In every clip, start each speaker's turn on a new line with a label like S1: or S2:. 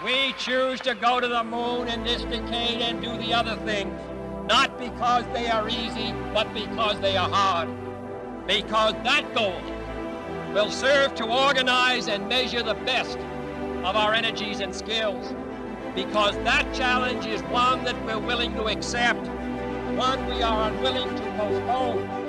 S1: We choose to go to the moon in this decade and do the other things, not because they are easy, but because they are hard. Because that goal will serve to organize and measure the best of our energies and skills. Because that challenge is one that we're willing to accept, one we are unwilling to postpone.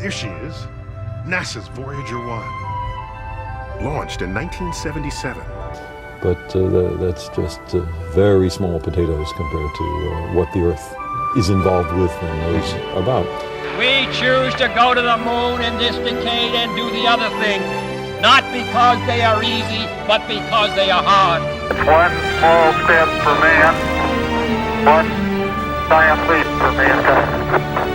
S2: There she is, NASA's Voyager 1, launched in 1977.
S3: But that's just very small potatoes compared to what the Earth is involved with and knows about.
S1: We choose to go to the moon in this decade and do the other things, not because they are easy, but because they are hard.
S4: One small step for man, one giant leap for mankind.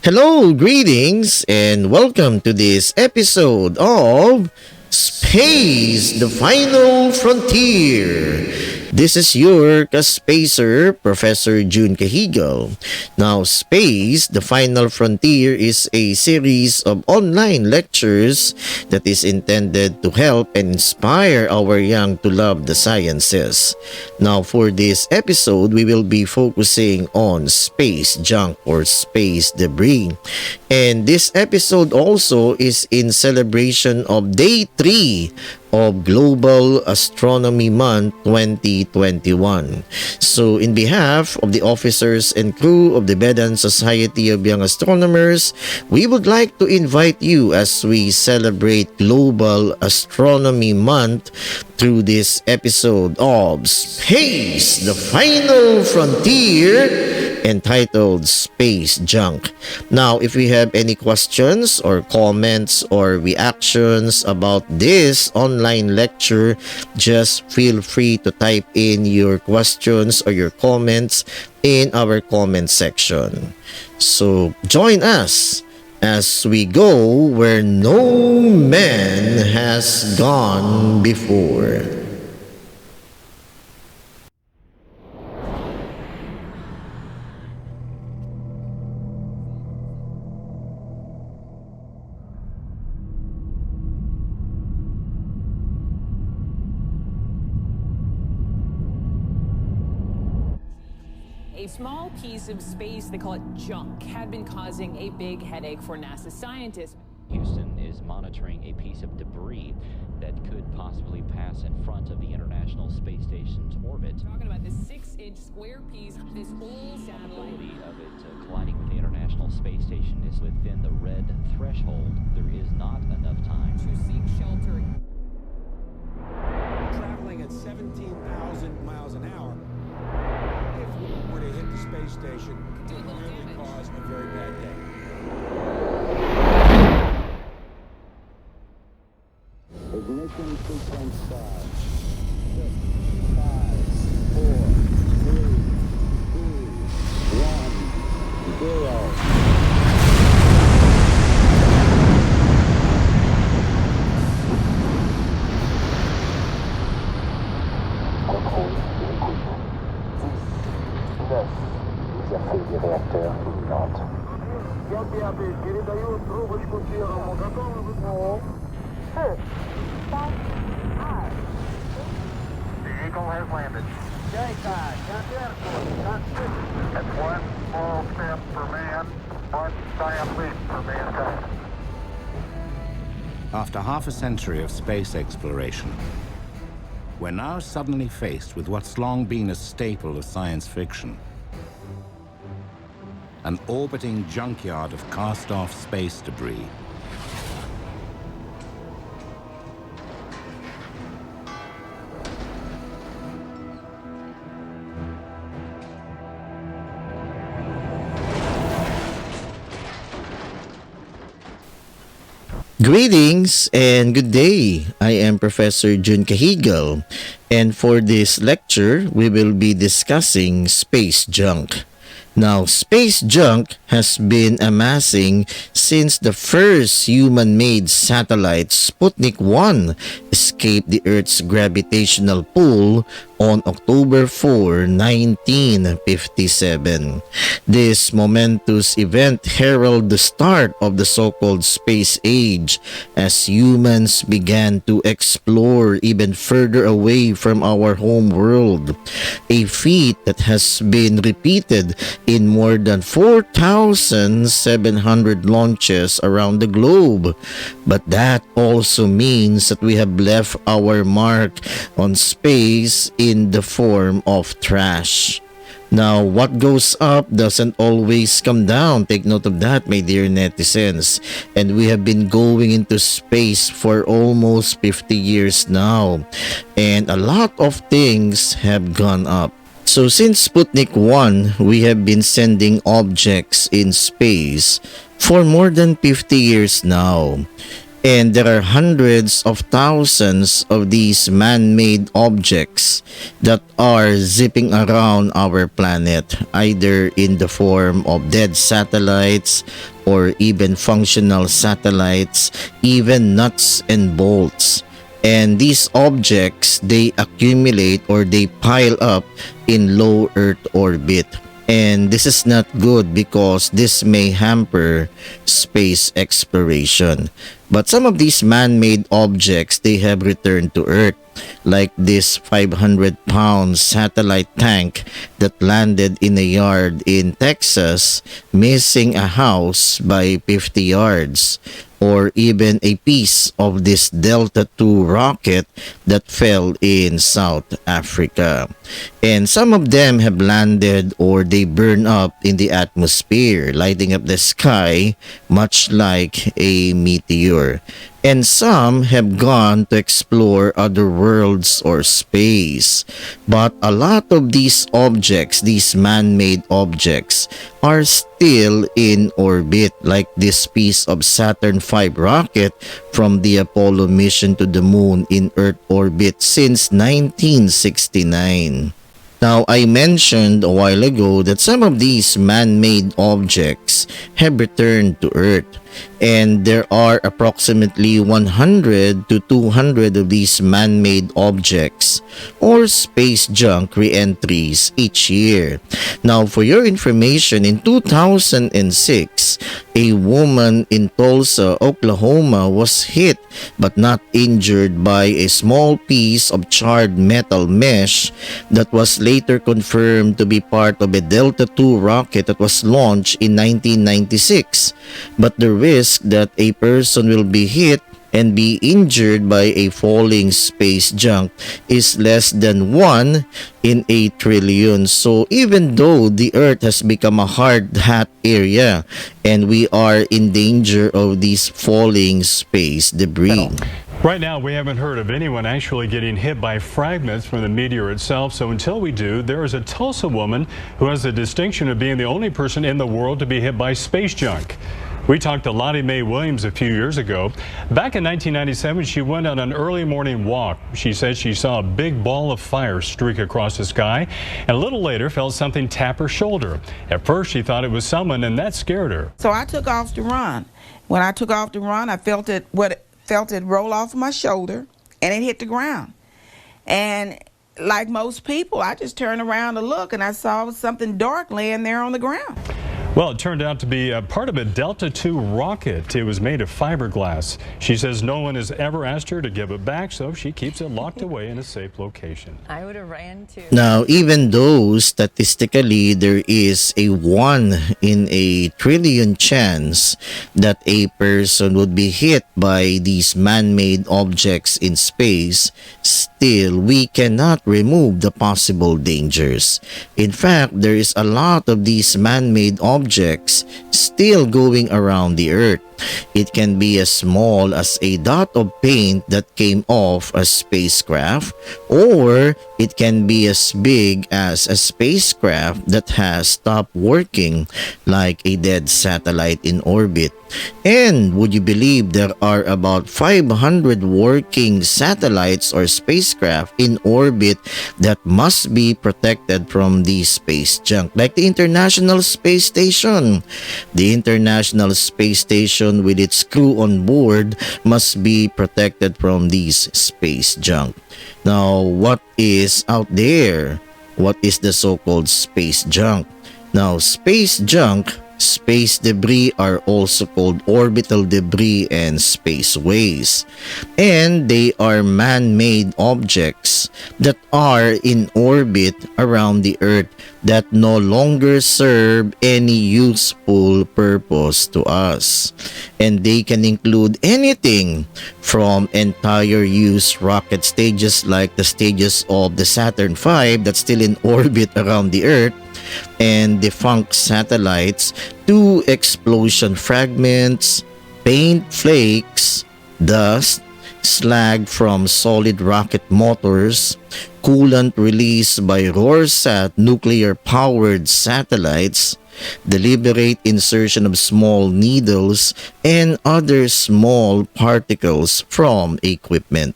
S5: Hello, greetings, and welcome to this episode of Space, the Final Frontier. This is your Kaspacer, Professor June Cahigal. Now, Space, the Final Frontier is a series of online lectures that is intended to help and inspire our young to love the sciences. Now, for this episode, we will be focusing on space junk or space debris. And this episode also is in celebration of Day 3 of Global Astronomy Month 2021. So in behalf of the officers and crew of the Vedan Society of Young Astronomers, we would like to invite you as we celebrate Global Astronomy Month through this episode of Space, the Final Frontier, entitled Space Junk. Now, if we have any questions or comments or reactions about this online lecture, just feel free to type in your questions or your comments in our comment section. So, join us as we go where no man has gone before.
S6: A small piece of space, they call it junk, had been causing a big headache for NASA scientists.
S7: Houston is monitoring a piece of debris that could possibly pass in front of the International Space Station's orbit.
S6: Talking about this 6-inch square piece, this old satellite.
S7: Probability of it colliding with the International Space Station is within the red threshold. There is not enough time
S6: To seek shelter.
S8: Traveling at 17,000 miles an hour, if we were to hit the space station, it would really cause a very bad day.
S9: Ignition sequence start. 6, 5, 4, 3, 2, 1, 0. Реактор not.
S4: Передаю трубочку первому. Готовы? The Eagle has landed. That's one small step for man, one giant leap for mankind.
S10: After half a century of space exploration, we're now suddenly faced with what's long been a staple of science fiction. An orbiting junkyard of cast-off space debris.
S5: Greetings and good day. I am Professor Jun Cahigal, and for this lecture, we will be discussing space junk. Now, space junk has been amassing since the first human-made satellite, Sputnik 1, escaped the Earth's gravitational pull on October 4, 1957. This momentous event heralded the start of the so-called space age as humans began to explore even further away from our home world, a feat that has been repeated in more than 4,700 launches around the globe. But that also means that we have left our mark on space in the form of trash. Now, what goes up doesn't always come down. Take note of that, my dear netizens. And we have been going into space for almost 50 years now. And a lot of things have gone up. So since Sputnik 1, we have been sending objects in space for more than 50 years now. And there are hundreds of thousands of these man-made objects that are zipping around our planet, either in the form of dead satellites or even functional satellites, even nuts and bolts. And these objects, they accumulate or they pile up in low Earth orbit. And this is not good because this may hamper space exploration. But some of these man-made objects, they have returned to Earth, like this 500-pound satellite tank that landed in a yard in Texas, missing a house by 50 yards. or even a piece of this Delta II rocket that fell in South Africa. And some of them have landed or they burn up in the atmosphere, lighting up the sky much like a meteor. And some have gone to explore other worlds or space. But a lot of these objects, these man-made objects, are still in orbit, like this piece of Saturn V rocket from the Apollo mission to the moon in Earth orbit since 1969. Now, I mentioned a while ago that some of these man-made objects have returned to Earth, and there are approximately 100 to 200 of these man-made objects or space junk re-entries each year. Now, for your information, in 2006, a woman in Tulsa, Oklahoma was hit but not injured by a small piece of charred metal mesh that was later confirmed to be part of a Delta II rocket that was launched in 1996. But the risk that a person will be hit and be injured by a falling space junk is less than 1 in a trillion. So even though the Earth has become a hard hat area and we are in danger of these falling space debris.
S11: Right now, we haven't heard of anyone actually getting hit by fragments from the meteor itself. So until we do, there is a Tulsa woman who has the distinction of being the only person in the world to be hit by space junk. We talked to Lottie Mae Williams a few years ago. Back in 1997, she went on an early morning walk. She said she saw a big ball of fire streak across the sky, and a little later felt something tap her shoulder. At first, she thought it was someone, and that scared her.
S12: So I took off to run. When I took off to run, I felt it roll off my shoulder, and it hit the ground. And like most people, I just turned around to look, and I saw something dark laying there on the ground.
S11: Well, it turned out to be a part of a Delta II rocket. It was made of fiberglass. She says no one has ever asked her to give it back, so she keeps it locked away in a safe location.
S13: I would have ran too.
S5: Now, even though statistically there is a 1 in a trillion chance that a person would be hit by these man-made objects in space, still we cannot remove the possible dangers. In fact, there is a lot of these man-made objects still going around the Earth. It can be as small as a dot of paint that came off a spacecraft, or it can be as big as a spacecraft that has stopped working, like a dead satellite in orbit. And would you believe there are about 500 working satellites or spacecraft in orbit that must be protected from the space junk, like the International Space Station. The International Space Station with its crew on board must be protected from these space junk. Now, what is out there? What is the so-called space junk? Now, space junk, space debris are also called orbital debris and space waste. And they are man-made objects that are in orbit around the Earth that no longer serve any useful purpose to us. And they can include anything from entire use rocket stages like the stages of the Saturn V that's still in orbit around the Earth, and defunct satellites, to explosion fragments, paint flakes, dust, slag from solid rocket motors, coolant released by Rorschach nuclear-powered satellites, deliberate insertion of small needles, and other small particles from equipment.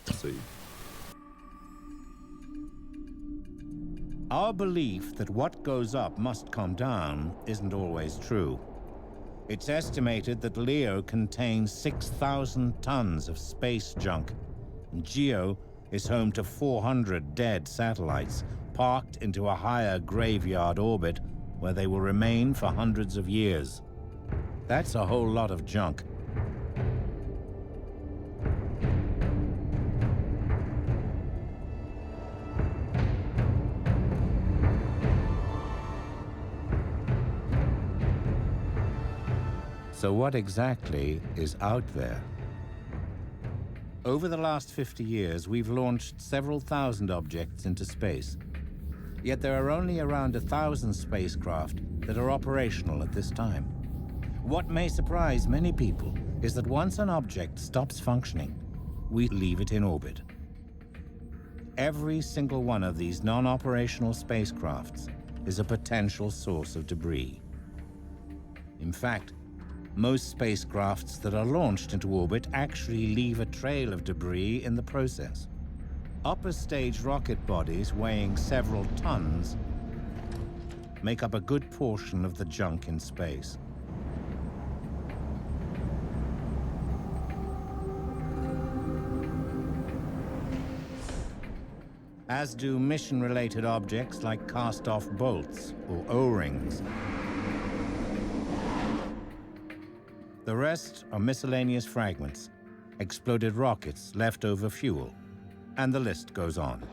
S10: Our belief that what goes up must come down isn't always true. It's estimated that LEO contains 6,000 tons of space junk, and GEO is home to 400 dead satellites parked into a higher graveyard orbit where they will remain for hundreds of years. That's a whole lot of junk. So what exactly is out there? Over the last 50 years, we've launched several thousand objects into space. Yet there are only around 1,000 spacecraft that are operational at this time. What may surprise many people is that once an object stops functioning, we leave it in orbit. Every single one of these non-operational spacecrafts is a potential source of debris. In fact, most spacecrafts that are launched into orbit actually leave a trail of debris in the process. Upper stage rocket bodies weighing several tons make up a good portion of the junk in space. As do mission-related objects like cast-off bolts or O-rings. The rest are miscellaneous fragments, exploded rockets, leftover fuel, and the list goes on.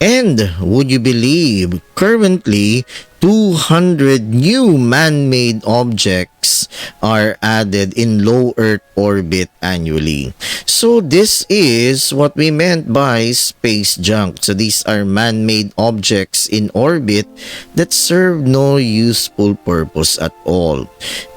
S5: And would you believe, currently 200 new man-made objects are added in low Earth orbit annually. So this is what we meant by space junk. So these are man-made objects in orbit that serve no useful purpose at all.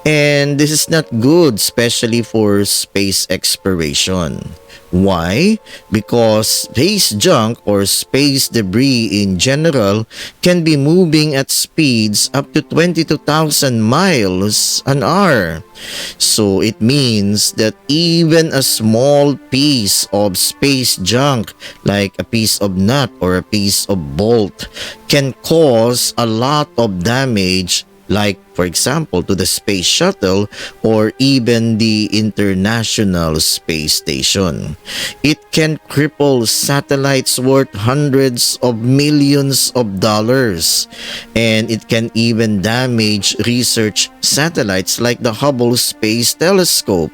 S5: And this is not good, especially for space exploration. Why? Because space junk or space debris in general can be moving at speeds up to 22,000 miles an hour. So it means that even a small piece of space junk, like a piece of nut or a piece of bolt, can cause a lot of damage, like for example to the space shuttle or even the International Space Station. It can cripple satellites worth hundreds of millions of dollars, and it can even damage research satellites like the Hubble Space Telescope.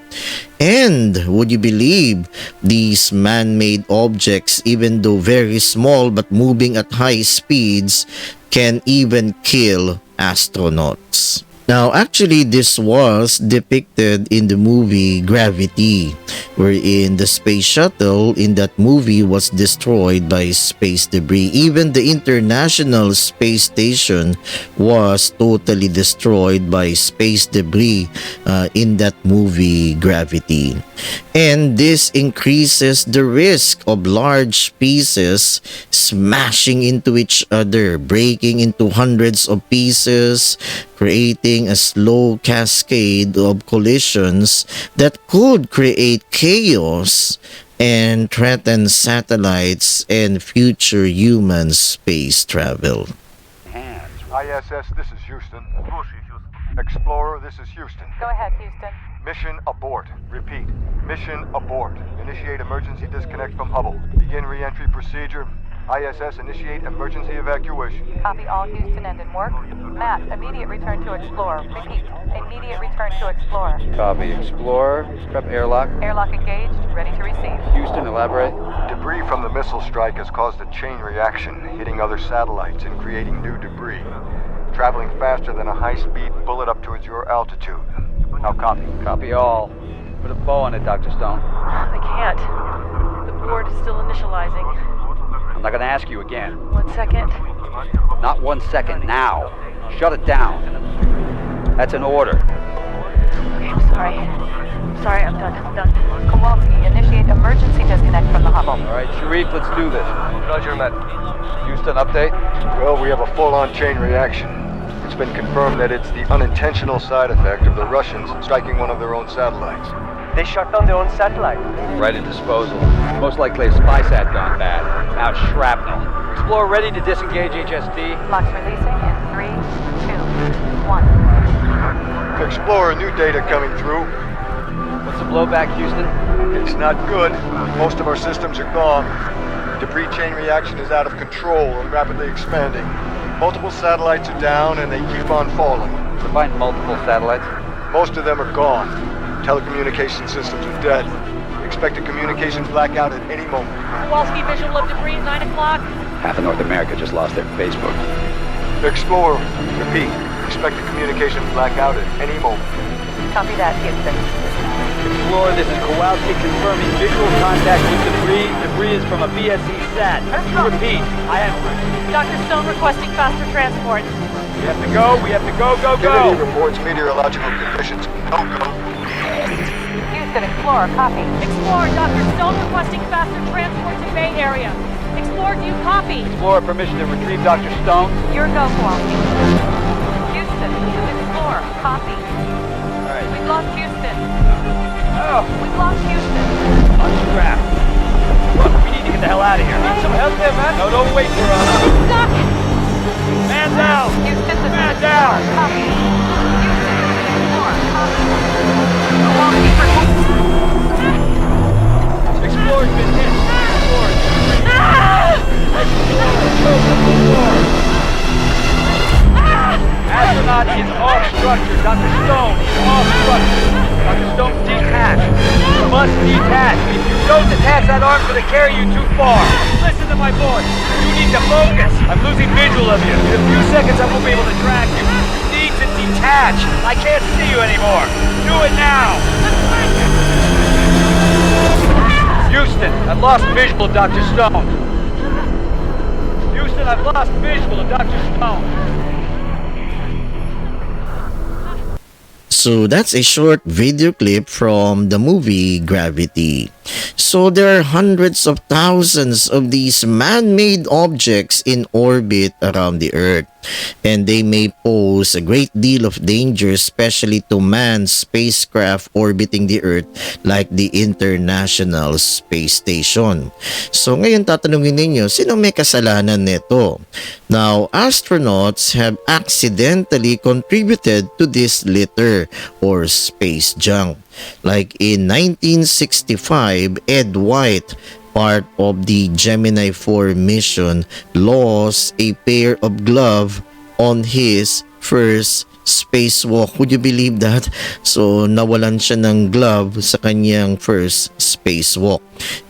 S5: And would you believe, these man-made objects, even though very small but moving at high speeds, can even kill astronauts. Now, actually, this was depicted in the movie Gravity, wherein the space shuttle in that movie was destroyed by space debris. Even the International Space Station was totally destroyed by space debris in that movie Gravity. And this increases the risk of large pieces smashing into each other, breaking into hundreds of pieces, creating a slow cascade of collisions that could create chaos and threaten satellites and future human space travel.
S13: ISS, this is Houston. Explorer, this is Houston.
S14: Go ahead, Houston.
S13: Mission abort. Repeat. Mission abort. Initiate emergency disconnect from Hubble. Begin re-entry procedure. ISS, initiate emergency evacuation.
S14: Copy all, Houston, and in work. Matt, immediate return to Explorer. Repeat, immediate return to Explorer.
S15: Copy. Explorer, prep airlock.
S14: Airlock engaged, ready to receive.
S15: Houston, elaborate.
S13: Debris from the missile strike has caused a chain reaction, hitting other satellites and creating new debris. Traveling faster than a high-speed bullet up towards your altitude. Now copy.
S15: Copy all. Put a bow on it, Dr. Stone.
S14: I can't. The board is still initializing.
S15: I'm not going to ask you again.
S14: 1 second.
S15: Not 1 second, now. Shut it down. That's an order.
S14: Okay, I'm sorry. I'm done. Kowalski, initiate emergency disconnect from the Hubble.
S15: All right, Sharif, let's do this. Roger, Matt. Houston, update?
S13: Well, we have a full-on chain reaction. It's been confirmed that it's the unintentional side effect of the Russians striking one of their own satellites.
S16: They shut down their own satellite.
S15: Right at disposal. Most likely a spy sat gone bad. Now it's shrapnel. Explorer ready to disengage HST.
S14: Locks releasing in 3, 2, 1.
S13: Explorer, new data coming through.
S15: What's the blowback, Houston?
S13: It's not good. Most of our systems are gone. Debris chain reaction is out of control and rapidly expanding. Multiple satellites are down and they keep on falling.
S15: Define multiple satellites.
S13: Most of them are gone. Telecommunication systems are dead. Expect a communication blackout at any moment.
S14: Kowalski visual of debris at 9 o'clock.
S15: Half of North America just lost their Facebook.
S13: Explorer, repeat. Expect a communication blackout at any moment.
S14: Copy that, Houston.
S15: Explorer, this is Kowalski confirming visual contact with debris. Debris is from a BSC sat. Repeat, I have...
S14: Dr. Stone requesting faster transport.
S15: We have to go, go!
S13: Kennedy reports meteorological conditions. No go.
S14: Houston, Explorer, copy.
S6: Explorer, Dr. Stone requesting faster transport to Bay Area. Explorer, do you copy?
S15: Explorer, permission to retrieve Dr. Stone.
S14: Your go, Kowalski. Houston, this is Explorer, copy.
S15: All right.
S14: We've lost Houston.
S15: Oh,
S14: We've lost Houston.
S15: unstrap. Look, we need to get the hell out of here. Need some help there, man? No, don't wait for us.
S6: Stuck!
S15: Man down!
S14: Houston, this is
S15: Man
S14: Explorer,
S15: down!
S14: copy. Houston, this is Explorer, copy. Kowalski,
S15: Explorer's been hit. Astronaut is off structure. Dr. Stone is off structure. Dr. Stone, detach. You must detach. If you don't detach, that arm's going to carry you too far. Listen to my voice. You need to focus. I'm losing visual of you. In a few seconds, I won't be able to track you. You need to detach. I can't see you anymore. Do it now. Houston, I've lost visual of Dr. Stone. Houston, I've lost visual of Dr. Stone.
S5: So that's a short video clip from the movie Gravity. So there are hundreds of thousands of these man-made objects in orbit around the Earth, and they may pose a great deal of danger, especially to manned spacecraft orbiting the Earth like the International Space Station. So ngayon tatanungin ninyo, sino may kasalanan nito? Now, astronauts have accidentally contributed to this litter or space junk. Like in 1965, Ed White, part of the Gemini 4 mission, lost a pair of gloves on his first spacewalk. Would you believe that? So, nawalan siya ng glove sa kanyang first spacewalk.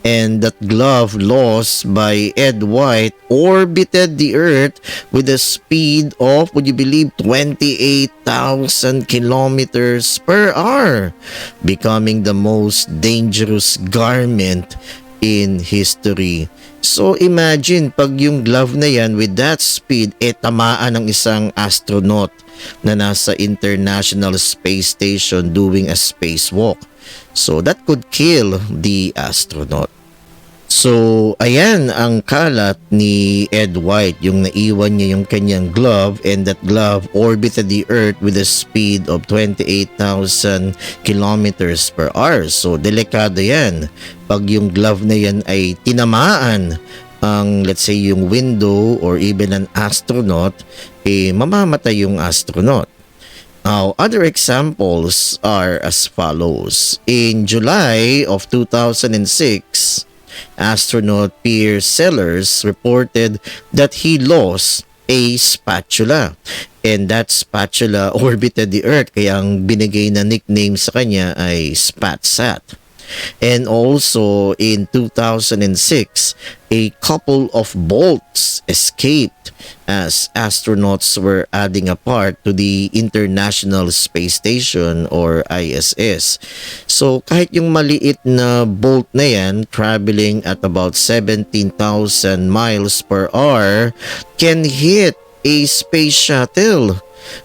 S5: And that glove lost by Ed White orbited the Earth with a speed of, would you believe, 28,000 kilometers per hour, becoming the most dangerous garment in history. So imagine pag yung glove na yan with that speed tamaan ng isang astronaut na nasa International Space Station doing a spacewalk. So that could kill the astronaut. So, ayan ang kalat ni Ed White, yung naiwan niya yung kanyang glove, and that glove orbited the Earth with a speed of 28,000 kilometers per hour. So, delikado yan. Pag yung glove na yan ay tinamaan ang, let's say, yung window or even an astronaut, mamamatay yung astronaut. Now, other examples are as follows. In July of 2006, astronaut Pierre Sellers reported that he lost a spatula, and that spatula orbited the Earth, kaya ang binigay na nickname sa kanya ay SpatSat. And also in 2006, a couple of bolts escaped as astronauts were adding a part to the International Space Station or ISS. So kahit yung maliit na bolt na yan, traveling at about 17,000 miles per hour, can hit a space shuttle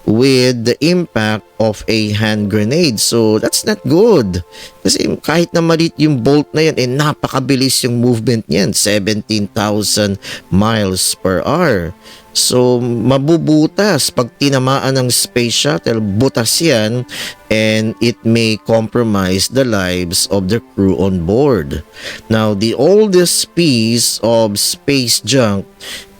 S5: with the impact of a hand grenade. So that's not good. Kasi kahit na maliit yung bolt na yan, napakabilis yung movement niyan, 17,000 miles per hour. So mabubutas pag tinamaan ng space shuttle, butas yan, and it may compromise the lives of the crew on board. Now, the oldest piece of space junk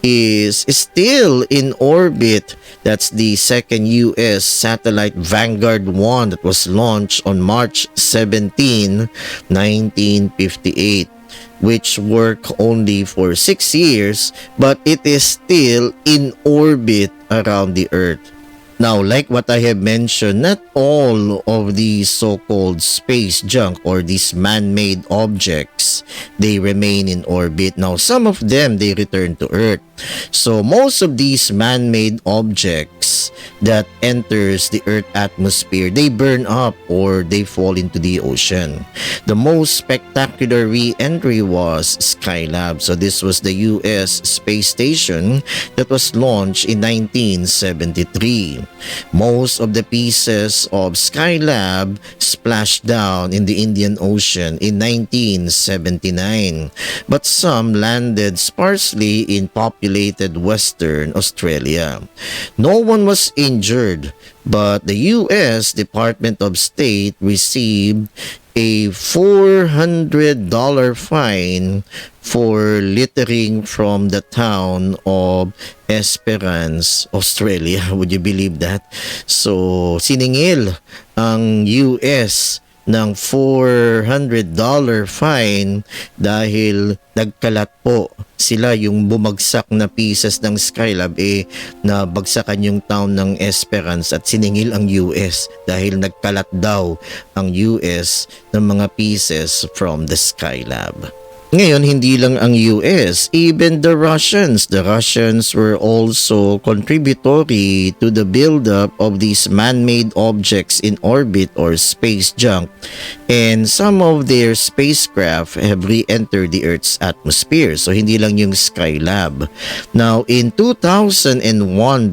S5: is still in orbit. That's the second U.S. satellite Vanguard 1 that was launched on March 17, 1958, which worked only for 6 years, but it is still in orbit around the Earth. Now, like what I have mentioned, not all of these so-called space junk or these man-made objects, they remain in orbit. Now, some of them, they return to Earth. So, most of these man-made objects that enters the Earth atmosphere, they burn up or they fall into the ocean. The most spectacular re-entry was Skylab. So, this was the US space station that was launched in 1973. Most of the pieces of Skylab splashed down in the Indian Ocean in 1979, but some landed sparsely in populated Western Australia. No one was injured, but the U.S. Department of State received a $400 fine for littering from the town of Esperance, Australia. Would you believe that? So, siningil ang US ng $400 fine dahil nagkalat po sila, yung bumagsak na pieces ng Skylab na bagsakan yung town ng Esperance at siningil ang US dahil nagkalat daw ang US ng mga pieces from the Skylab. Ngayon, hindi lang ang US, even the Russians. The Russians were also contributory to the buildup of these man-made objects in orbit or space junk. And some of their spacecraft have re-entered the Earth's atmosphere. So, hindi lang yung Skylab. Now, in 2001,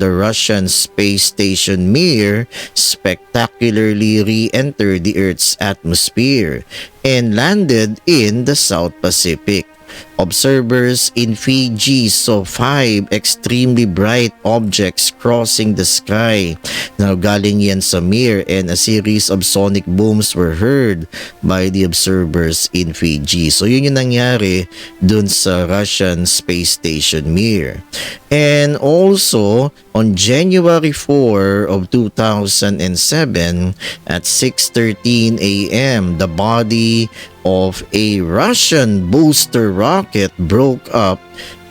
S5: the Russian space station Mir spectacularly re-entered the Earth's atmosphere and landed in the South Pacific. Observers in Fiji saw 5 extremely bright objects crossing the sky. Now, galing yan sa Mir, and a series of sonic booms were heard by the observers in Fiji. So, yun yung nangyari dun sa Russian space station Mir. And also, on January 4 of 2007, at 6:13 a.m., the body of a Russian booster rocket broke up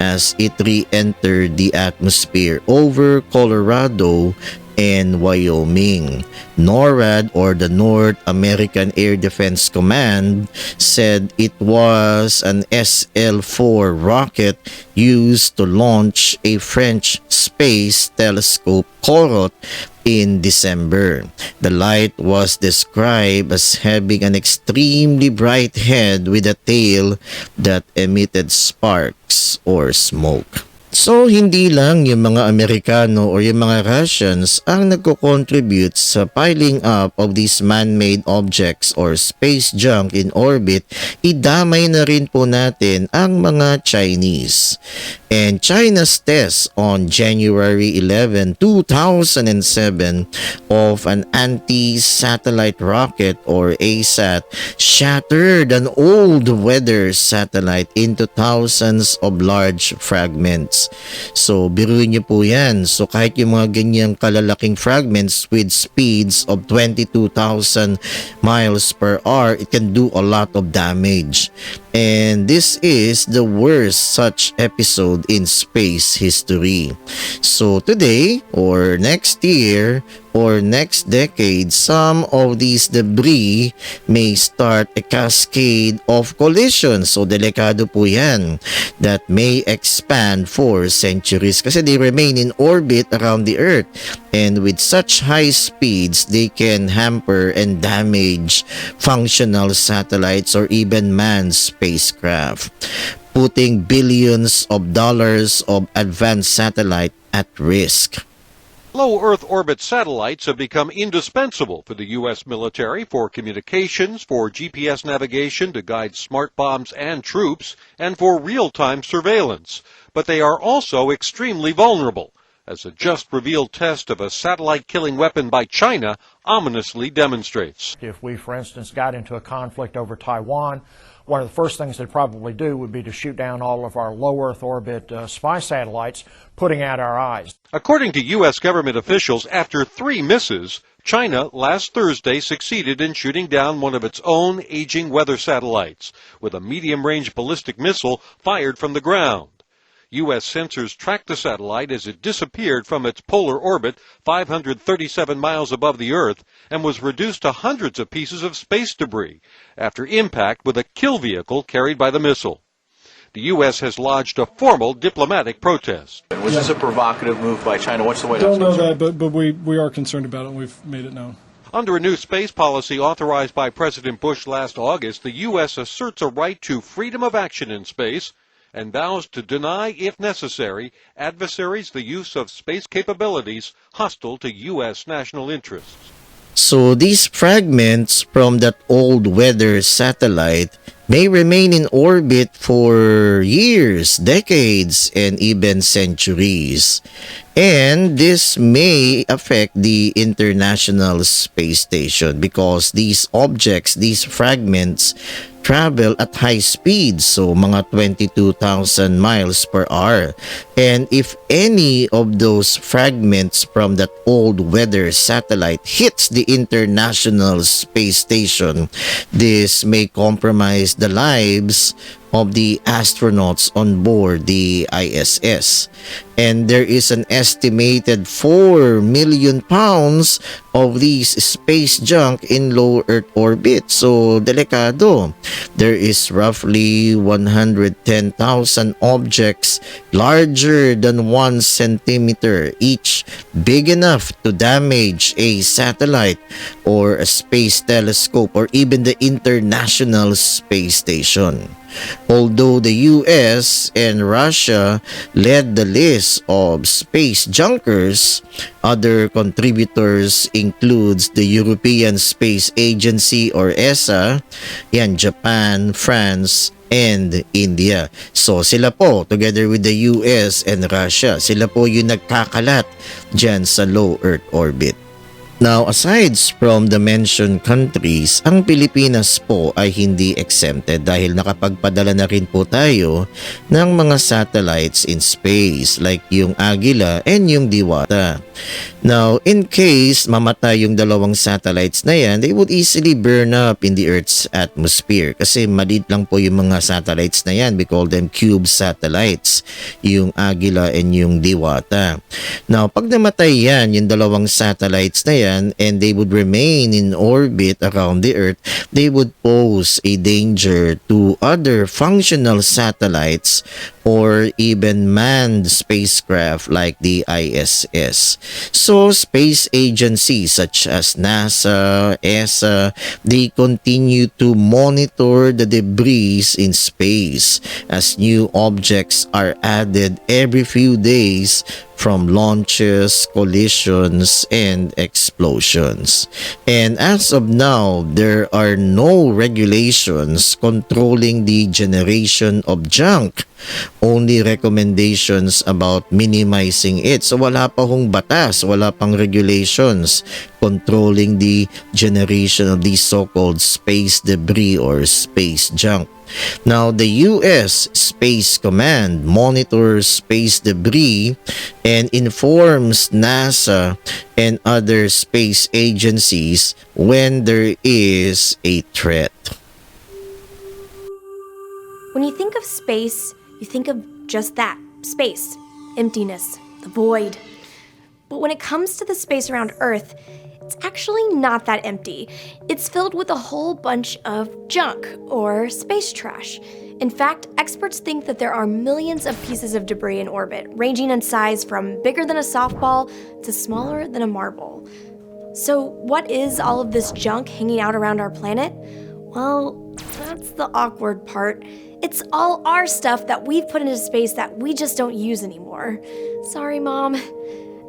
S5: as it re-entered the atmosphere over Colorado and Wyoming. NORAD, or the North American Air Defense Command, said it was an SL-4 rocket used to launch a French space telescope Corot in December. The light was described as having an extremely bright head with a tail that emitted sparks or smoke. So, hindi lang yung mga Amerikano or yung mga Russians ang nagko-contribute sa piling up of these man-made objects or space junk in orbit, idamay na rin po natin ang mga Chinese. And China's test on January 11, 2007 of an anti-satellite rocket or ASAT shattered an old weather satellite into thousands of large fragments. So, biruin niyo po yan. So, kahit yung mga ganyang kalalaking fragments with speeds of 22,000 miles per hour, it can do a lot of damage. And this is the worst such episode in space history. So today or next year or next decade, some of these debris may start a cascade of collisions. So delikado po yan, that may expand for centuries kasi they remain in orbit around the Earth. And with such high speeds, they can hamper and damage functional satellites or even manned spacecraft, putting billions of dollars of advanced satellite at risk.
S17: Low Earth orbit satellites have become indispensable for the U.S. military for communications, for GPS navigation to guide smart bombs and troops, and for real-time surveillance. But they are also extremely vulnerable, as a just-revealed test of a satellite-killing weapon by China ominously demonstrates.
S18: If we, for instance, got into a conflict over Taiwan, one of the first things they'd probably do would be to shoot down all of our low Earth orbit spy satellites, putting out our eyes.
S17: According to U.S. government officials, after 3 misses, China last Thursday succeeded in shooting down one of its own aging weather satellites with a medium-range ballistic missile fired from the ground. U.S. sensors tracked the satellite as it disappeared from its polar orbit 537 miles above the Earth and was reduced to hundreds of pieces of space debris after impact with a kill vehicle carried by the missile. The U.S. has lodged a formal diplomatic protest.
S19: Was this a provocative move by China? What's the White
S20: Don't
S19: House
S20: know
S19: concerned?
S20: that, but we are concerned about it, and we've made it known.
S17: Under a new space policy authorized by President Bush last August, the U.S. asserts a right to freedom of action in space and vows to deny, if necessary, adversaries the use of space capabilities hostile to U.S. national interests.
S5: So these fragments from that old weather satellite may remain in orbit for years, decades, and even centuries. And this may affect the International Space Station because these objects, these fragments, travel at high speed, so mga 22,000 miles per hour. And if any of those fragments from that old weather satellite hits the International Space Station, this may compromise the lives of the astronauts on board the ISS. And there is an estimated 4 million pounds of these space junk in low Earth orbit. So, delikado. There is roughly 110,000 objects larger than 1 centimeter each, big enough to damage a satellite or a space telescope or even the International Space Station. Although the US and Russia led the list of space junkers, other contributors includes the European Space Agency or ESA, Japan, France, and India. So sila po, together with the US and Russia, sila po yung nagkakalat dyan sa low Earth orbit. Now, aside from the mentioned countries, ang Pilipinas po ay hindi exempted dahil nakapagpadala na rin po tayo ng mga satellites in space like yung Agila and yung Diwata. Now, in case mamatay yung dalawang satellites na yan, they would easily burn up in the Earth's atmosphere kasi maliit lang po yung mga satellites na yan. We call them cube satellites, yung Agila and yung Diwata. Now, pag namatay yan, yung dalawang satellites na yan, and they would remain in orbit around the Earth, they would pose a danger to other functional satellites or even manned spacecraft like the ISS. So, space agencies such as NASA, ESA, they continue to monitor the debris in space as new objects are added every few days from launches, collisions, and explosions. And as of now, there are no regulations controlling the generation of junk. Only recommendations about minimizing it. So wala pa hong batas, wala pang regulations controlling the generation of these so-called space debris or space junk. Now, the U.S. Space Command monitors space debris and informs NASA and other space agencies when there is a threat.
S21: When you think of space, you think of just that, space, emptiness, the void. But when it comes to the space around Earth, it's actually not that empty. It's filled with a whole bunch of junk, or space trash. In fact, experts think that there are millions of pieces of debris in orbit, ranging in size from bigger than a softball to smaller than a marble. So what is all of this junk hanging out around our planet? Well, that's the awkward part. It's all our stuff that we've put into space that we just don't use anymore. Sorry, Mom.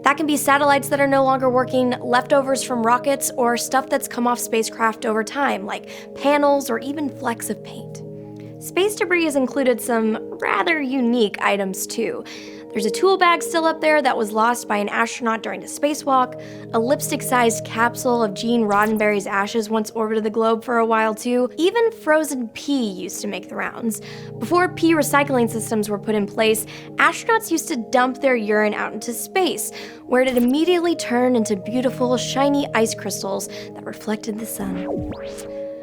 S21: That can be satellites that are no longer working, leftovers from rockets, or stuff that's come off spacecraft over time, like panels or even flecks of paint. Space debris has included some rather unique items too. There's a tool bag still up there that was lost by an astronaut during a spacewalk. A lipstick-sized capsule of Gene Roddenberry's ashes once orbited the globe for a while too. Even frozen pee used to make the rounds. Before pee recycling systems were put in place, astronauts used to dump their urine out into space, where it immediately turned into beautiful, shiny ice crystals that reflected the sun.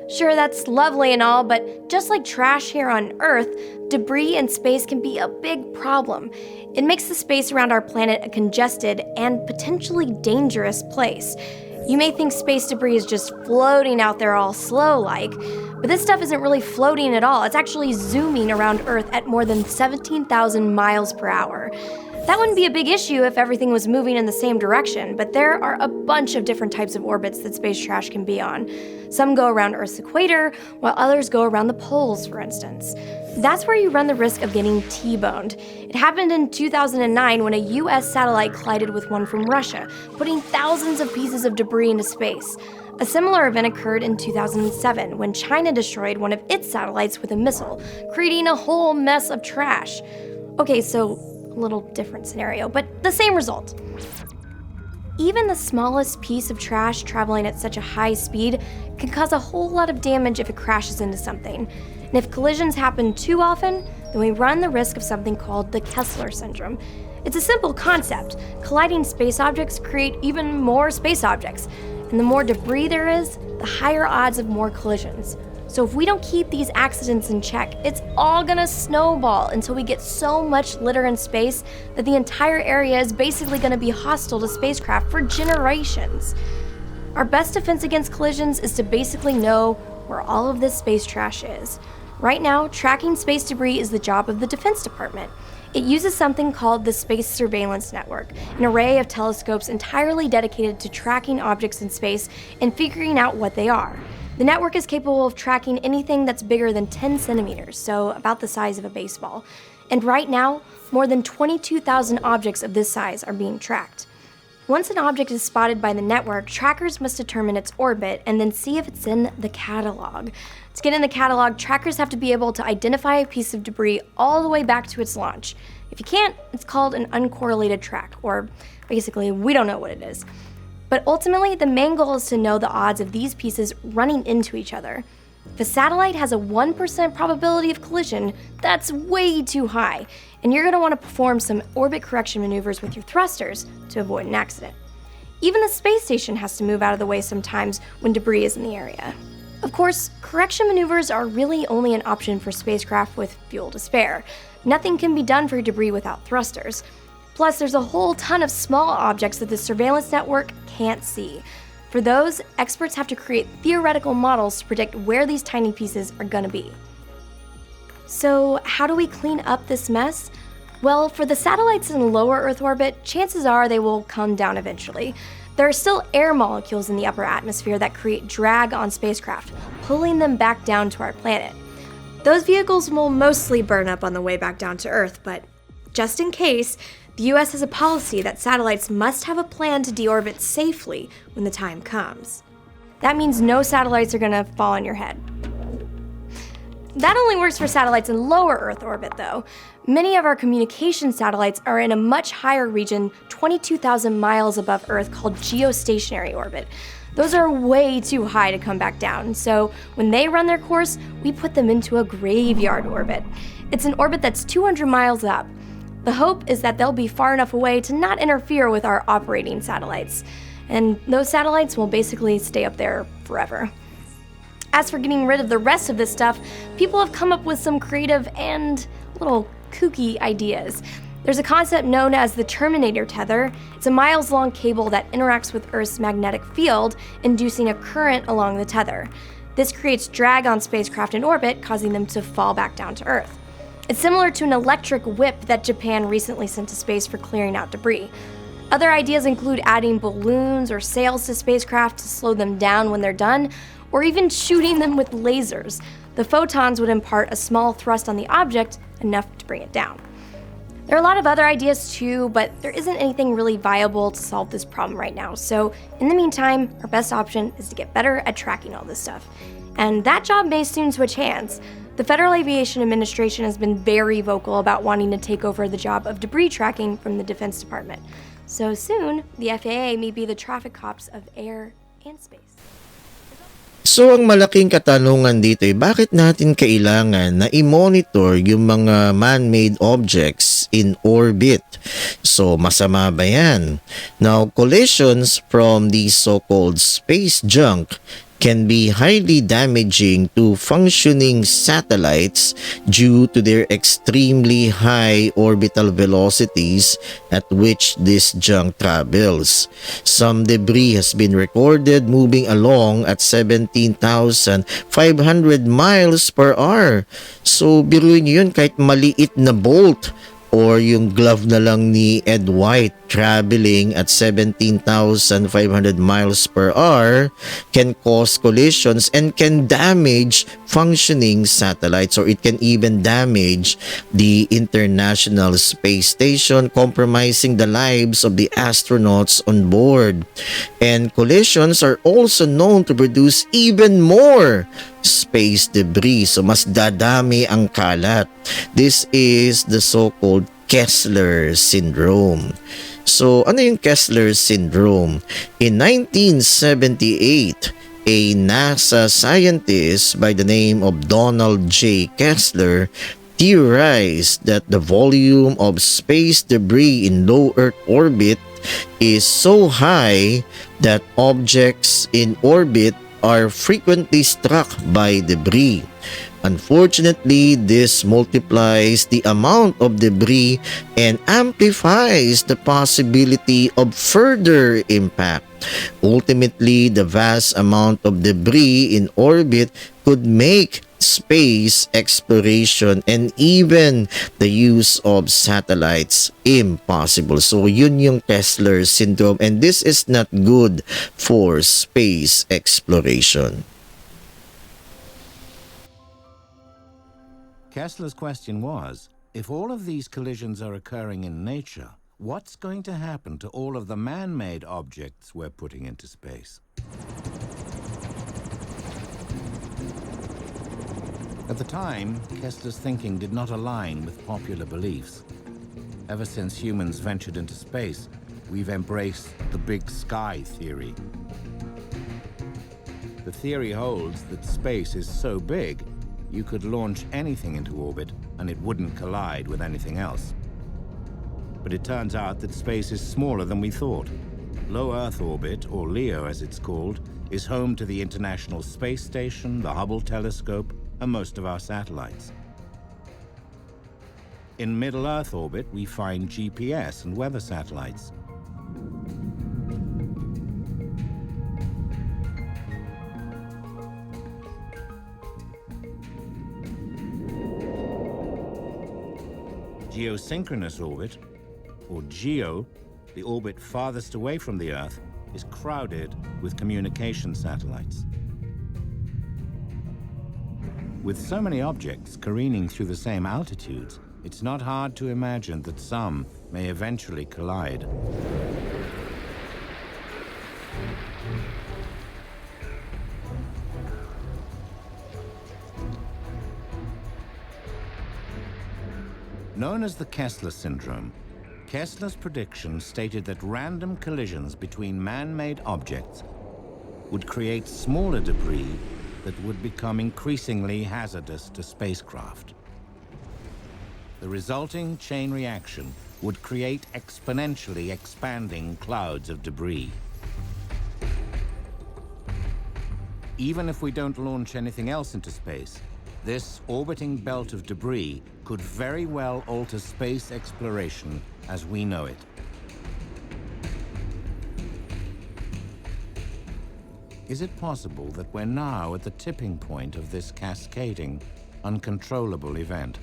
S21: Sure, that's lovely and all, but just like trash here on Earth, debris in space can be a big problem. It makes the space around our planet a congested and potentially dangerous place. You may think space debris is just floating out there all slow-like, but this stuff isn't really floating at all. It's actually zooming around Earth at more than 17,000 miles per hour. That wouldn't be a big issue if everything was moving in the same direction, but there are a bunch of different types of orbits that space trash can be on. Some go around Earth's equator, while others go around the poles, for instance. That's where you run the risk of getting T-boned. It happened in 2009 when a US satellite collided with one from Russia, putting thousands of pieces of debris into space. A similar event occurred in 2007 when China destroyed one of its satellites with a missile, creating a whole mess of trash. Okay, so a little different scenario, but the same result. Even the smallest piece of trash traveling at such a high speed can cause a whole lot of damage if it crashes into something. And if collisions happen too often, then we run the risk of something called the Kessler syndrome. It's a simple concept. Colliding space objects create even more space objects. And the more debris there is, the higher odds of more collisions. So if we don't keep these accidents in check, it's all gonna snowball until we get so much litter in space that the entire area is basically gonna be hostile to spacecraft for generations. Our best defense against collisions is to basically know where all of this space trash is. Right now, tracking space debris is the job of the Defense Department. It uses something called the Space Surveillance Network, an array of telescopes entirely dedicated to tracking objects in space and figuring out what they are. The network is capable of tracking anything that's bigger than 10 centimeters, so about the size of a baseball. And right now, more than 22,000 objects of this size are being tracked. Once an object is spotted by the network, trackers must determine its orbit and then see if it's in the catalog. To get in the catalog, trackers have to be able to identify a piece of debris all the way back to its launch. If you can't, it's called an uncorrelated track, or basically, we don't know what it is. But ultimately, the main goal is to know the odds of these pieces running into each other. If a satellite has a 1% probability of collision, that's way too high, and you're going to want to perform some orbit correction maneuvers with your thrusters to avoid an accident. Even the space station has to move out of the way sometimes when debris is in the area. Of course, correction maneuvers are really only an option for spacecraft with fuel to spare. Nothing can be done for debris without thrusters. Plus, there's a whole ton of small objects that the surveillance network can't see. For those, experts have to create theoretical models to predict where these tiny pieces are going to be. So, how do we clean up this mess? Well, for the satellites in lower Earth orbit, chances are they will come down eventually. There are still air molecules in the upper atmosphere that create drag on spacecraft, pulling them back down to our planet. Those vehicles will mostly burn up on the way back down to Earth, but just in case, the US has a policy that satellites must have a plan to deorbit safely when the time comes. That means no satellites are gonna fall on your head. That only works for satellites in lower Earth orbit, though. Many of our communication satellites are in a much higher region, 22,000 miles above Earth, called geostationary orbit. Those are way too high to come back down, so when they run their course, we put them into a graveyard orbit. It's an orbit that's 200 miles up. The hope is that they'll be far enough away to not interfere with our operating satellites, and those satellites will basically stay up there forever. As for getting rid of the rest of this stuff, people have come up with some creative and little kooky ideas. There's a concept known as the Terminator tether. It's a miles-long cable that interacts with Earth's magnetic field, inducing a current along the tether. This creates drag on spacecraft in orbit, causing them to fall back down to Earth. It's similar to an electric whip that Japan recently sent to space for clearing out debris. Other ideas include adding balloons or sails to spacecraft to slow them down when they're done, or even shooting them with lasers. The photons would impart a small thrust on the object, enough to bring it down. There are a lot of other ideas too, but there isn't anything really viable to solve this problem right now. So in the meantime, our best option is to get better at tracking all this stuff. And that job may soon switch hands. The Federal Aviation Administration has been very vocal about wanting to take over the job of debris tracking from the Defense Department. So soon, the FAA may be the traffic cops of air and space.
S5: So ang malaking katanungan dito ay bakit natin kailangan na i-monitor yung mga man-made objects in orbit? So masama ba yan? Now, collisions from these so-called space junk can be highly damaging to functioning satellites due to their extremely high orbital velocities at which this junk travels. Some debris has been recorded moving along at 17,500 miles per hour. So biruin nyo yun, kahit maliit na bolt or yung glove na lang ni Ed White traveling at 17,500 miles per hour can cause collisions and can damage functioning satellites, or it can even damage the International Space Station, compromising the lives of the astronauts on board. And collisions are also known to produce even more space debris, so mas dadami ang kalat. This is the so-called Kessler syndrome. So, ano yung Kessler syndrome? In 1978, a NASA scientist by the name of Donald J. Kessler theorized that the volume of space debris in low Earth orbit is so high that objects in orbit are frequently struck by debris. Unfortunately, this multiplies the amount of debris and amplifies the possibility of further impact. Ultimately, the vast amount of debris in orbit could make space exploration and even the use of satellites impossible. So yun yung Kessler syndrome, and this is not good for space exploration.
S10: Kessler's question was, if all of these collisions are occurring in nature, what's going to happen to all of the man-made objects we're putting into space? At the time, Kessler's thinking did not align with popular beliefs. Ever since humans ventured into space, we've embraced the big sky theory. The theory holds that space is so big, you could launch anything into orbit and it wouldn't collide with anything else. But it turns out that space is smaller than we thought. Low Earth orbit, or LEO as it's called, is home to the International Space Station, the Hubble telescope, and most of our satellites. In Middle Earth orbit, we find GPS and weather satellites. Geosynchronous orbit, or GEO, the orbit farthest away from the Earth, is crowded with communication satellites. With so many objects careening through the same altitudes, it's not hard to imagine that some may eventually collide. Known as the Kessler syndrome, Kessler's prediction stated that random collisions between man-made objects would create smaller debris that would become increasingly hazardous to spacecraft. The resulting chain reaction would create exponentially expanding clouds of debris. Even if we don't launch anything else into space, this orbiting belt of debris could very well alter space exploration as we know it. Is it possible that we're now at the tipping point of this cascading, uncontrollable event?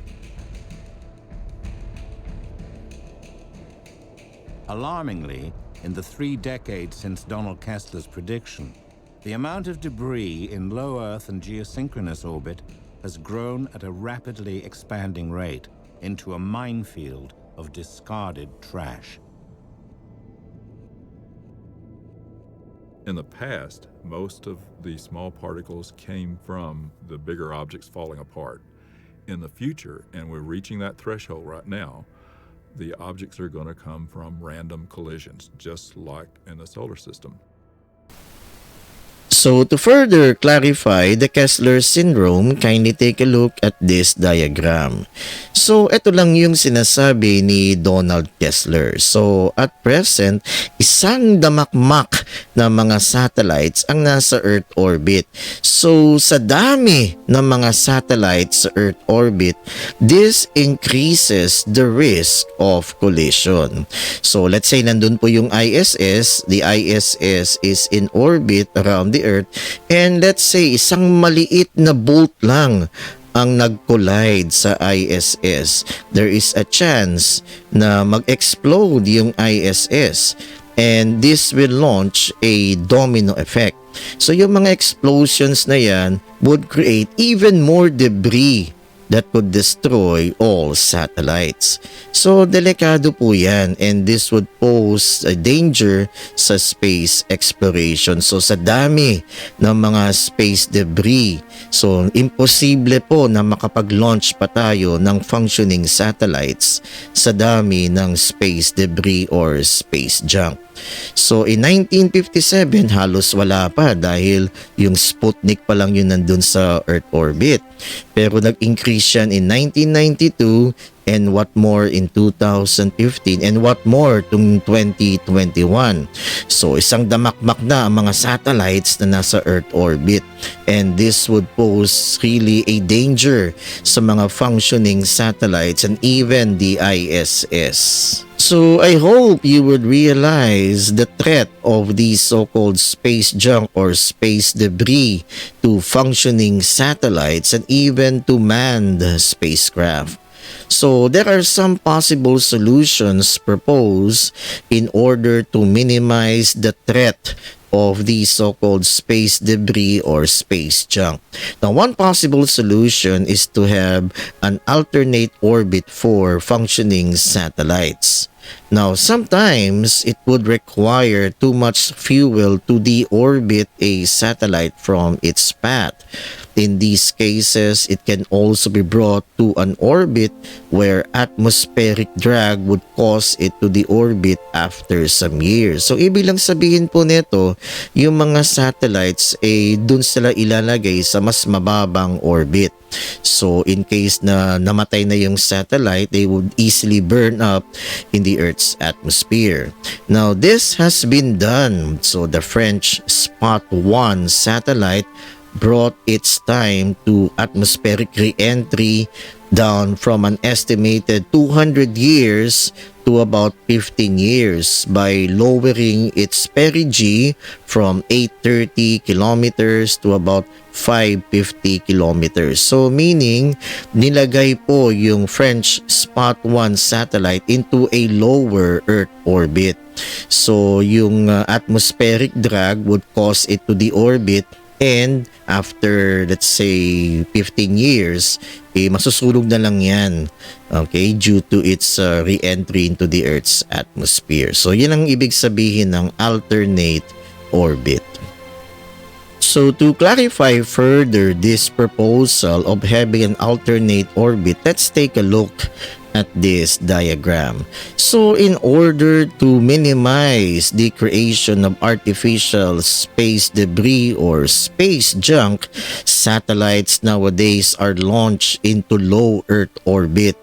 S10: Alarmingly, in the 3 decades since Donald Kessler's prediction, the amount of debris in low Earth and geosynchronous orbit has grown at a rapidly expanding rate into a minefield of discarded trash.
S2: In the past, most of the small particles came from the bigger objects falling apart. In the future, and we're reaching that threshold right now, the objects are going to come from random collisions, just like in the solar system.
S5: So to further clarify the Kessler syndrome, kindly take a look at this diagram. So ito lang yung sinasabi ni Donald Kessler. So at present, isang damakmak na mga satellites ang nasa Earth orbit. So sa dami ng mga satellites sa Earth orbit, this increases the risk of collision. So let's say nandun po yung ISS, the ISS is in orbit around the Earth, and let's say isang maliit na bolt lang ang nag-collide sa ISS. There is a chance na mag-explode yung ISS, and this will launch a domino effect. So yung mga explosions na yan would create even more debris that could destroy all satellites. So, delikado po yan, and this would pose a danger sa space exploration. So, sa dami ng mga space debris, so imposible po na makapag-launch pa tayo ng functioning satellites sa dami ng space debris or space junk. So in 1957, halos wala pa dahil yung Sputnik pa lang yun nandun sa Earth orbit. Pero nag-increase yan in 1992, and what more in 2015, and what more tung 2021. So isang damakmak na ang mga satellites na nasa Earth orbit, and this would pose really a danger sa mga functioning satellites and even the ISS. So I hope you would realize the threat of these so-called space junk or space debris to functioning satellites and even to manned spacecraft. So there are some possible solutions proposed in order to minimize the threat of these so-called space debris or space junk. Now, one possible solution is to have an alternate orbit for functioning satellites. Now, sometimes it would require too much fuel to deorbit a satellite from its path. In these cases, it can also be brought to an orbit where atmospheric drag would cause it to deorbit after some years. So, ibig lang sabihin po nito, yung mga satellites, dun sila ilalagay sa mas mababang orbit. So, in case na namatay na yung satellite, they would easily burn up in the Earth's atmosphere. Now, this has been done. So, the French Spot 1 satellite brought its time to atmospheric re-entry down from an estimated 200 years to about 15 years by lowering its perigee from 830 kilometers to about 550 kilometers. So meaning, nilagay po yung French Spot 1 satellite into a lower Earth orbit. So yung atmospheric drag would cause it to deorbit, and after, let's say, 15 years, masusunog na lang yan, okay, due to its re-entry into the Earth's atmosphere. So, yun ang ibig sabihin ng alternate orbit. So, to clarify further this proposal of having an alternate orbit, let's take a look at this diagram. So in order to minimize the creation of artificial space debris or space junk, satellites nowadays are launched into low Earth orbit.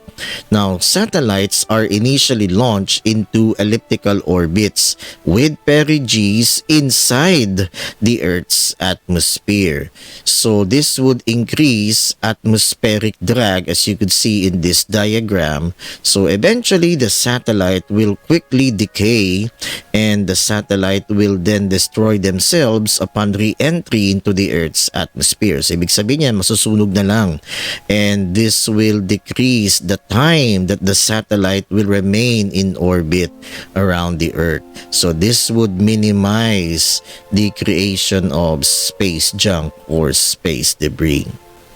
S5: Now, satellites are initially launched into elliptical orbits with perigees inside the Earth's atmosphere. So, this would increase atmospheric drag, as you could see in this diagram. So, eventually, the satellite will quickly decay, and the satellite will then destroy themselves upon re-entry into the Earth's atmosphere. So, ibig sabihin yan, masusunog na lang. And this will decrease the time that the satellite will remain in orbit around the Earth. So this would minimize the creation of space junk or space debris.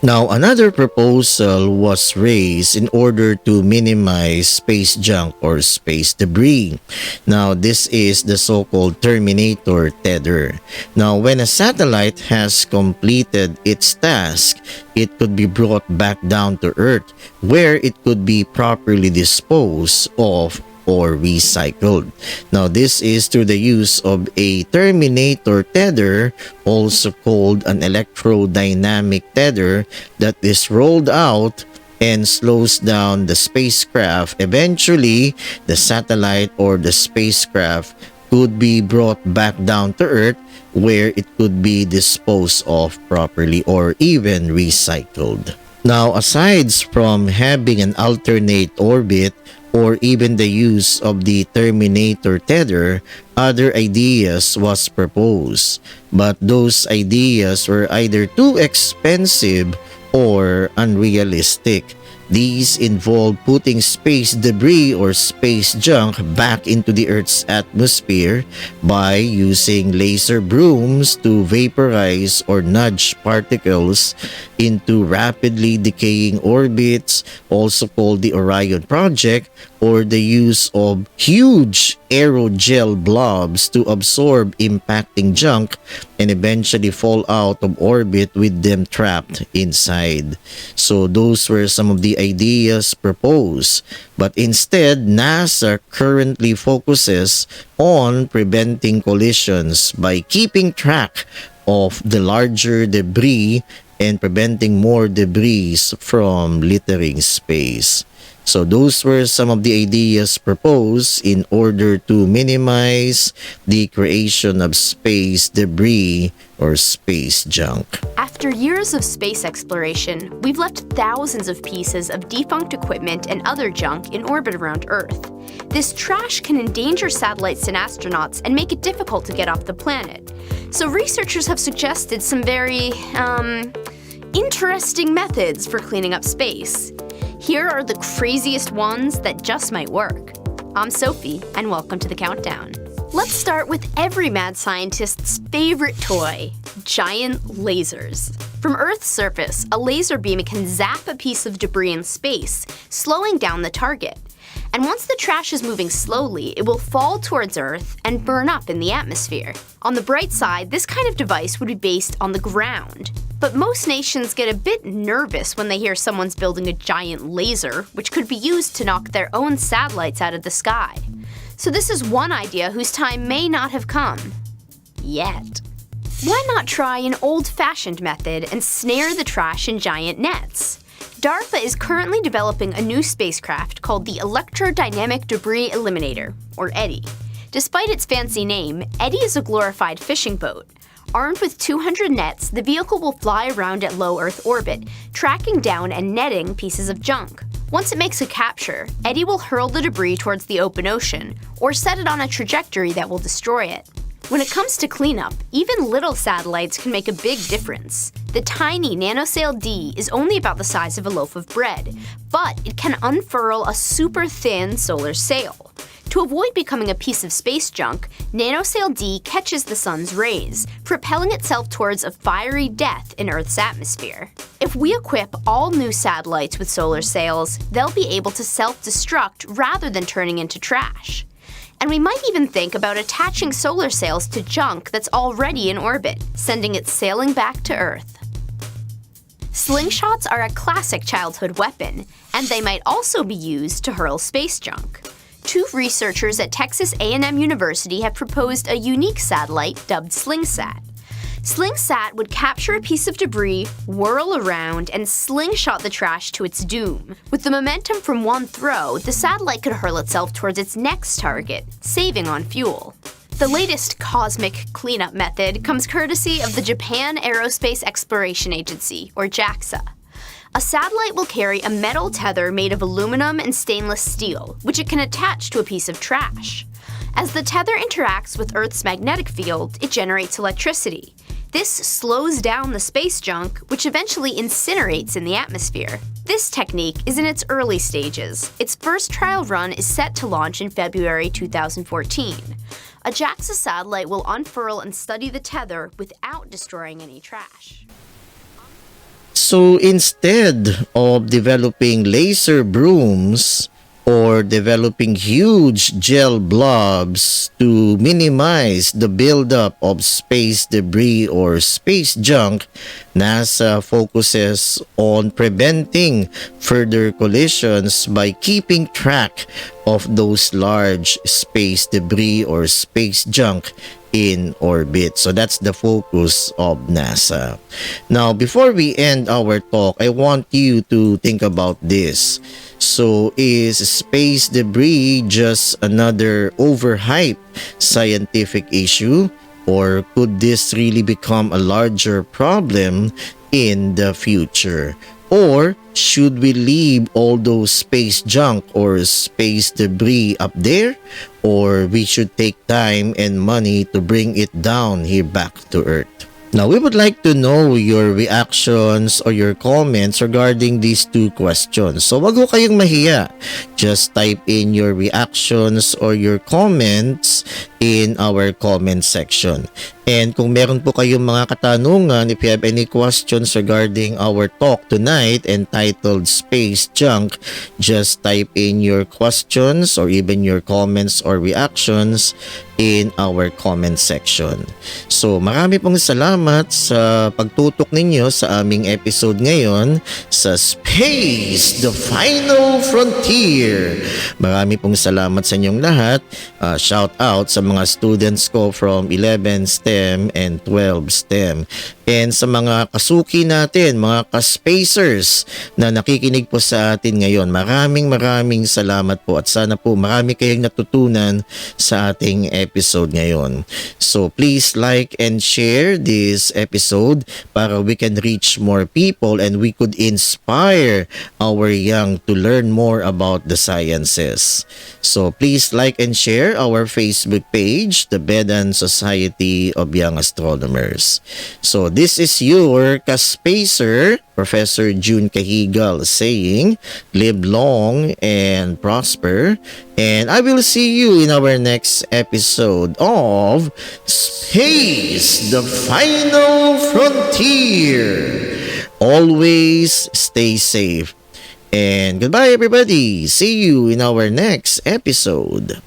S5: Now, another proposal was raised in order to minimize space junk or space debris. Now, this is the so-called terminator tether. Now, when a satellite has completed its task, it could be brought back down to Earth, where it could be properly disposed of or recycled. Now, this is through the use of a terminator tether, also called an electrodynamic tether, that is rolled out and slows down the spacecraft. Eventually, the satellite or the spacecraft could be brought back down to Earth, where it could be disposed of properly or even recycled. Now, aside from having an alternate orbit or even the use of the terminator tether, other ideas was proposed, but those ideas were either too expensive or unrealistic. These involve putting space debris or space junk back into the Earth's atmosphere by using laser brooms to vaporize or nudge particles into rapidly decaying orbits, also called the Orion Project, or the use of huge aerogel blobs to absorb impacting junk and eventually fall out of orbit with them trapped inside. So those were some of the ideas proposed, but instead NASA currently focuses on preventing collisions by keeping track of the larger debris and preventing more debris from littering space. So those were some of the ideas proposed in order to minimize the creation of space debris or space junk.
S3: After years of space exploration, we've left thousands of pieces of defunct equipment and other junk in orbit around Earth. This trash can endanger satellites and astronauts and make it difficult to get off the planet. So researchers have suggested some very, interesting methods for cleaning up space. Here are the craziest ones that just might work. I'm Sophie, and welcome to the Countdown. Let's start with every mad scientist's favorite toy, giant lasers. From Earth's surface, a laser beam can zap a piece of debris in space, slowing down the target. And once the trash is moving slowly, it will fall towards Earth and burn up in the atmosphere. On the bright side, this kind of device would be based on the ground. But most nations get a bit nervous when they hear someone's building a giant laser, which could be used to knock their own satellites out of the sky. So this is one idea whose time may not have come. Yet. Why not try an old-fashioned method and snare the trash in giant nets? DARPA is currently developing a new spacecraft called the Electrodynamic Debris Eliminator, or EDDI. Despite its fancy name, EDDI is a glorified fishing boat. Armed with 200 nets, the vehicle will fly around at low Earth orbit, tracking down and netting pieces of junk. Once it makes a capture, EDDI will hurl the debris towards the open ocean, or set it on a trajectory that will destroy it. When it comes to cleanup, even little satellites can make a big difference. The tiny NanoSail D is only about the size of a loaf of bread, but it can unfurl a super thin solar sail. To avoid becoming a piece of space junk, NanoSail D catches the sun's rays, propelling itself towards a fiery death in Earth's atmosphere. If we equip all new satellites with solar sails, they'll be able to self-destruct rather than turning into trash. And we might even think about attaching solar sails to junk that's already in orbit, sending it sailing back to Earth. Slingshots are a classic childhood weapon, and they might also be used to hurl space junk. Two researchers at Texas A&M University have proposed a unique satellite dubbed SlingSat. SlingSat would capture a piece of debris, whirl around, and slingshot the trash to its doom. With the momentum from one throw, the satellite could hurl itself towards its next target, saving on fuel. The latest cosmic cleanup method comes courtesy of the Japan Aerospace Exploration Agency, or JAXA. A satellite will carry a metal tether made of aluminum and stainless steel, which it can attach to a piece of trash. As the tether interacts with Earth's magnetic field, it generates electricity. This slows down the space junk, which eventually incinerates in the atmosphere. This technique is in its early stages. Its first trial run is set to launch in February 2014. A JAXA satellite will unfurl and study the tether without destroying any trash.
S5: So instead of developing laser brooms or developing huge gel blobs to minimize the buildup of space debris or space junk, NASA focuses on preventing further collisions by keeping track of those large space debris or space junk in orbit. So that's the focus of NASA. Now, before we end our talk, I want you to think about this. So, is space debris just another overhyped scientific issue? Or could this really become a larger problem in the future? Or should we leave all those space junk or space debris up there? Or we should take time and money to bring it down here back to Earth? Now, we would like to know your reactions or your comments regarding these two questions. So, wag ho kayong mahiya. Just type in your reactions or your comments in our comment section. And kung meron po kayong mga katanungan, if you have any questions regarding our talk tonight entitled Space Junk, just type in your questions or even your comments or reactions in our comment section. So, marami pong salamat sa pagtutok ninyo sa aming episode ngayon sa Space, the Final Frontier. Marami pong salamat sa inyong lahat. Shout out sa mga students ko from 11 STEM and 12 STEM. And sa mga kasuki natin, mga ka-spacers na nakikinig po sa atin ngayon, maraming salamat po at sana po marami kayong natutunan sa ating episode ngayon. So please like and share this episode para we can reach more people and we could inspire our young to learn more about the sciences. So please like and share our Facebook page, the Bedan Society of Young Astronomers. So this is your ka-spacer, Professor June Cahigal, saying, live long and prosper. And I will see you in our next episode of Space, the Final Frontier. Always stay safe. And goodbye, everybody. See you in our next episode.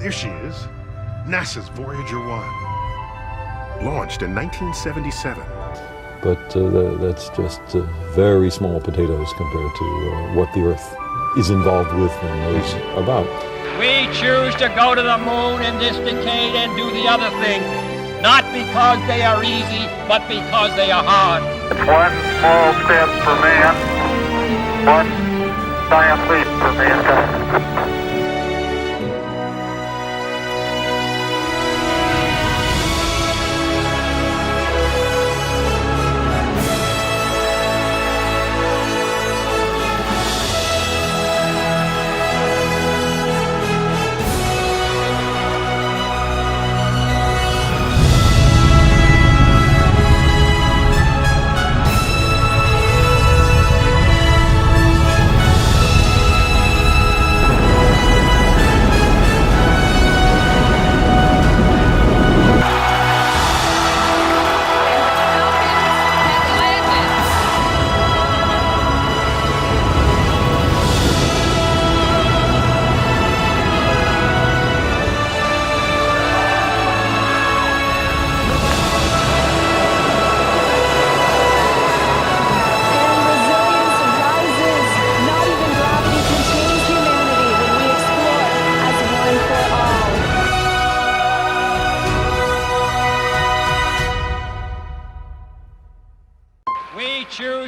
S1: There she is. NASA's Voyager 1. Launched in 1977.
S2: But that's just very small potatoes compared to what the Earth is involved with and knows about.
S15: We choose to go to the moon in this decade and do the other thing, not because they are easy, but because they are hard.
S4: It's one small step for man, one giant leap for mankind.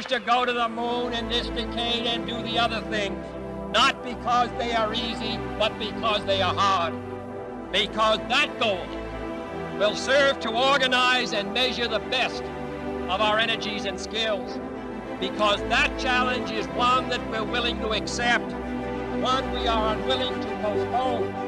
S15: To go to the moon in this decade and do the other things, not because they are easy, but because they are hard. Because that goal will serve to organize and measure the best of our energies and skills. Because that challenge is one that we're willing to accept, one we are unwilling to postpone.